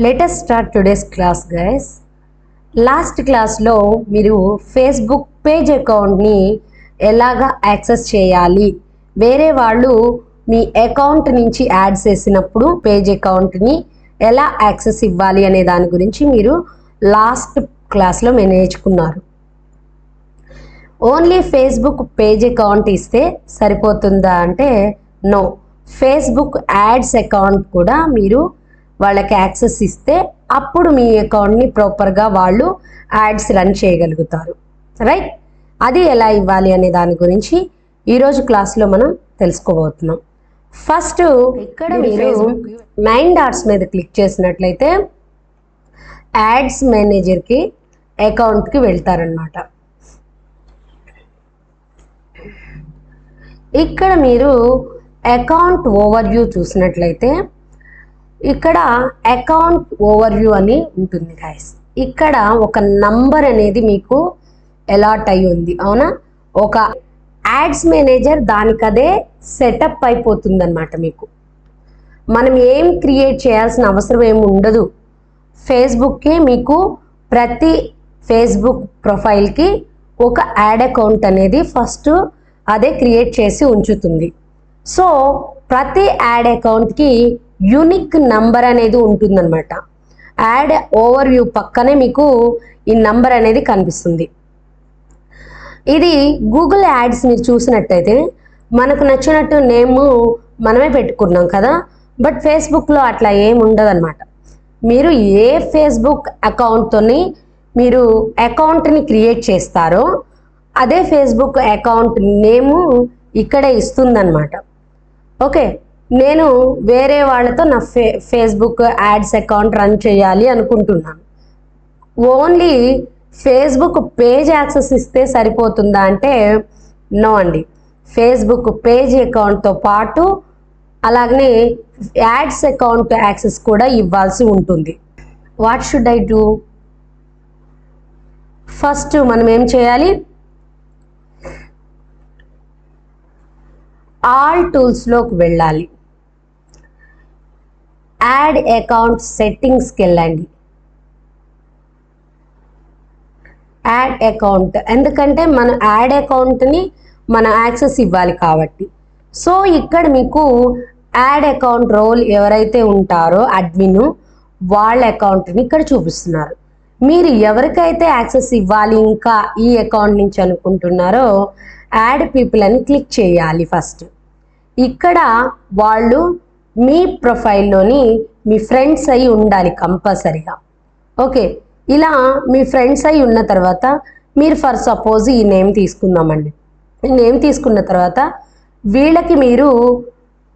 Let us start today's class, guys. Last క్లాస్లో మీరు Facebook page అకౌంట్ని ఎలాగా యాక్సెస్ చేయాలి, వేరే వాళ్ళు మీ అకౌంట్ నుంచి యాడ్ చేసినప్పుడు పేజ్ అకౌంట్ని ఎలా యాక్సెస్ ఇవ్వాలి అనే దాని గురించి మీరు లాస్ట్ క్లాస్లో మీరు నేర్చుకున్నారు. ఓన్లీ ఫేస్బుక్ పేజ్ అకౌంట్ ఇస్తే సరిపోతుందా అంటే నో, ఫేస్బుక్ యాడ్స్ అకౌంట్ కూడా మీరు వాళ్ళకి యాక్సెస్ ఇస్తే అప్పుడు మీ అకౌంట్ని ప్రాపర్గా వాళ్ళు యాడ్స్ రన్ చేయగలుగుతారు, రైట్? అది ఎలా ఇవ్వాలి అనే దాని గురించి ఈరోజు క్లాస్లో మనం తెలుసుకోబోతున్నాం. ఫస్ట్ ఇక్కడ మీరు 9 డాట్స్ మీద క్లిక్ చేసినట్లయితే యాడ్స్ మేనేజర్కి అకౌంట్కి వెళ్తారనమాట. ఇక్కడ మీరు అకౌంట్ ఓవర్వ్యూ చూసినట్లయితే ఇక్కడ అకౌంట్ ఓవర్వ్యూ అని ఉంటుంది గైస్. ఇక్కడ ఒక నంబర్ అనేది మీకు అలాట్ అయి ఉంది, అవునా? ఒక యాడ్స్ మేనేజర్ దానికదే సెటప్ అయిపోతుంది అనమాట. మీకు మనం ఏం క్రియేట్ చేయాల్సిన అవసరం ఏమి ఉండదు. ఫేస్బుక్కి మీకు ప్రతి ఫేస్బుక్ ప్రొఫైల్కి ఒక యాడ్ అకౌంట్ అనేది ఫస్ట్ అదే క్రియేట్ చేసి ఉంచుతుంది. సో ప్రతి యాడ్ అకౌంట్కి యూనిక్ నంబర్ అనేది ఉంటుందన్నమాట. యాడ్ ఓవర్వ్యూ పక్కనే మీకు ఈ నంబర్ అనేది కనిపిస్తుంది. ఇది గూగుల్ యాడ్స్ మీరు చూసినట్టయితే మనకు నచ్చినట్టు నేమ్ మనమే పెట్టుకున్నాం కదా, బట్ ఫేస్బుక్లో అట్లా ఏమి ఉండదు అనమాట. మీరు ఏ ఫేస్బుక్ అకౌంట్తోని మీరు అకౌంట్ని క్రియేట్ చేస్తారో అదే ఫేస్బుక్ అకౌంట్ నేము ఇక్కడే ఇస్తుందన్నమాట. ఓకే, నేను వేరే వాళ్ళతో నా ఫేస్బుక్ యాడ్స్ అకౌంట్ రన్ చేయాలి అనుకుంటున్నాను. ఓన్లీ ఫేస్బుక్ పేజ్ యాక్సెస్ ఇస్తే సరిపోతుందా అంటే నో అండి. ఫేస్బుక్ పేజ్ అకౌంట్తో పాటు అలాగనే యాడ్స్ అకౌంట్ యాక్సెస్ కూడా ఇవ్వాల్సి ఉంటుంది. What should I do? First మనం ఏం చేయాలి, ఆల్ టూల్స్లోకి వెళ్ళాలి. యాడ్ అకౌంట్ సెట్టింగ్స్కి వెళ్ళండి. యాడ్ అకౌంట్ ఎందుకంటే మన యాడ్ అకౌంట్ని మనం యాక్సెస్ ఇవ్వాలి కాబట్టి. సో ఇక్కడ మీకు యాడ్ అకౌంట్ రోల్ ఎవరైతే ఉంటారో అడ్మిన్ వాళ్ళ అకౌంట్ని ఇక్కడ చూపిస్తున్నారు. మీరు ఎవరికైతే యాక్సెస్ ఇవ్వాలి ఇంకా ఈ అకౌంట్ నుంచి అనుకుంటున్నారో యాడ్ పీపుల్ అని క్లిక్ చేయాలి ఫస్ట్. ఇక్కడ వాళ్ళు మీ ప్రొఫైల్లోని మీ ఫ్రెండ్స్ అయి ఉండాలి కంపల్సరీగా. ఓకే, ఇలా మీ ఫ్రెండ్స్ అయి ఉన్న తర్వాత మీరు ఫర్ సపోజ్ ఈ నేమ్ తీసుకుందామండి. ఈ నేమ్ తీసుకున్న తర్వాత వీళ్ళకి మీరు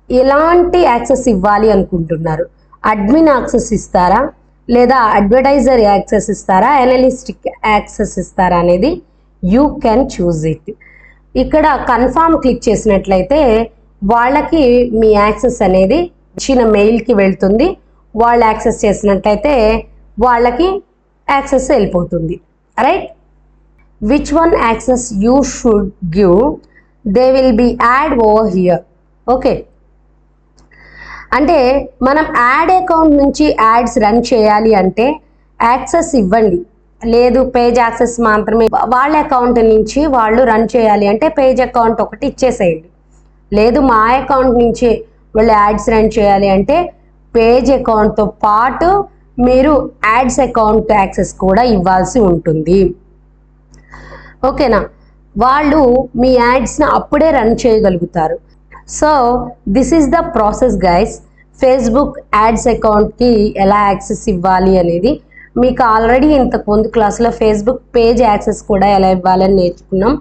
ఎలాంటి యాక్సెస్ ఇవ్వాలి అనుకుంటున్నారు? అడ్మిన్ యాక్సెస్ ఇస్తారా, లేదా అడ్వర్టైజర్ యాక్సెస్ ఇస్తారా, అనలిస్టిక్ యాక్సెస్ ఇస్తారా అనేది యూ కెన్ చూజ్ ఇట్. ఇక్కడ కన్ఫర్మ్ క్లిక్ చేసినట్లయితే వాళ్ళకి మీ యాక్సెస్ అనేది ఇచ్చిన మెయిల్కి వెళ్తుంది. వాళ్ళు యాక్సెస్ చేసినట్లయితే వాళ్ళకి యాక్సెస్ వెళ్ళిపోతుంది, right? Which one access you should give, they will be add over here. Okay, అంటే మనం యాడ్ అకౌంట్ నుంచి యాడ్స్ రన్ చేయాలి అంటే యాక్సెస్ ఇవ్వండి. లేదు పేజ్ యాక్సెస్ మాత్రమే వాళ్ళ అకౌంట్ నుంచి వాళ్ళు రన్ చేయాలి అంటే పేజ్ అకౌంట్ ఒకటి ఇచ్చేసేయండి. లేదు మా అకౌంట్ నుంచి వాళ్ళు యాడ్స్ రన్ చేయాలి అంటే పేజ్ అకౌంట్తో పాటు మీరు యాడ్స్ అకౌంట్ యాక్సెస్ కూడా ఇవ్వాల్సి ఉంటుంది. ఓకేనా? వాళ్ళు మీ యాడ్స్ని అప్పుడే రన్ చేయగలుగుతారు. So this is the process guys. Facebook ads అకౌంట్కి ఎలా యాక్సెస్ ఇవ్వాలి అనేది మీకు ఆల్రెడీ ఇంతకు ముందు క్లాస్లో ఫేస్బుక్ పేజ్ యాక్సెస్ కూడా ఎలా ఇవ్వాలని నేర్చుకున్నాం.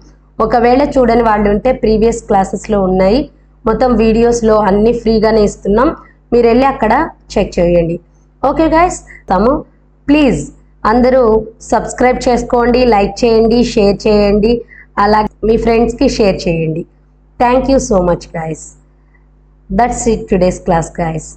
ఒకవేళ చూడని వాళ్ళు ఉంటే ప్రీవియస్ క్లాసెస్లో ఉన్నాయి, మొత్తం వీడియోస్లో అన్నీ ఫ్రీగానే ఇస్తున్నాం, మీరు వెళ్ళి అక్కడ చెక్ చేయండి. ఓకే గైస్, ప్లీజ్ అందరూ సబ్స్క్రైబ్ చేసుకోండి, లైక్ చేయండి, షేర్ చేయండి, అలాగే మీ ఫ్రెండ్స్కి షేర్ చేయండి. Thank you so much guys. That's it today's class guys.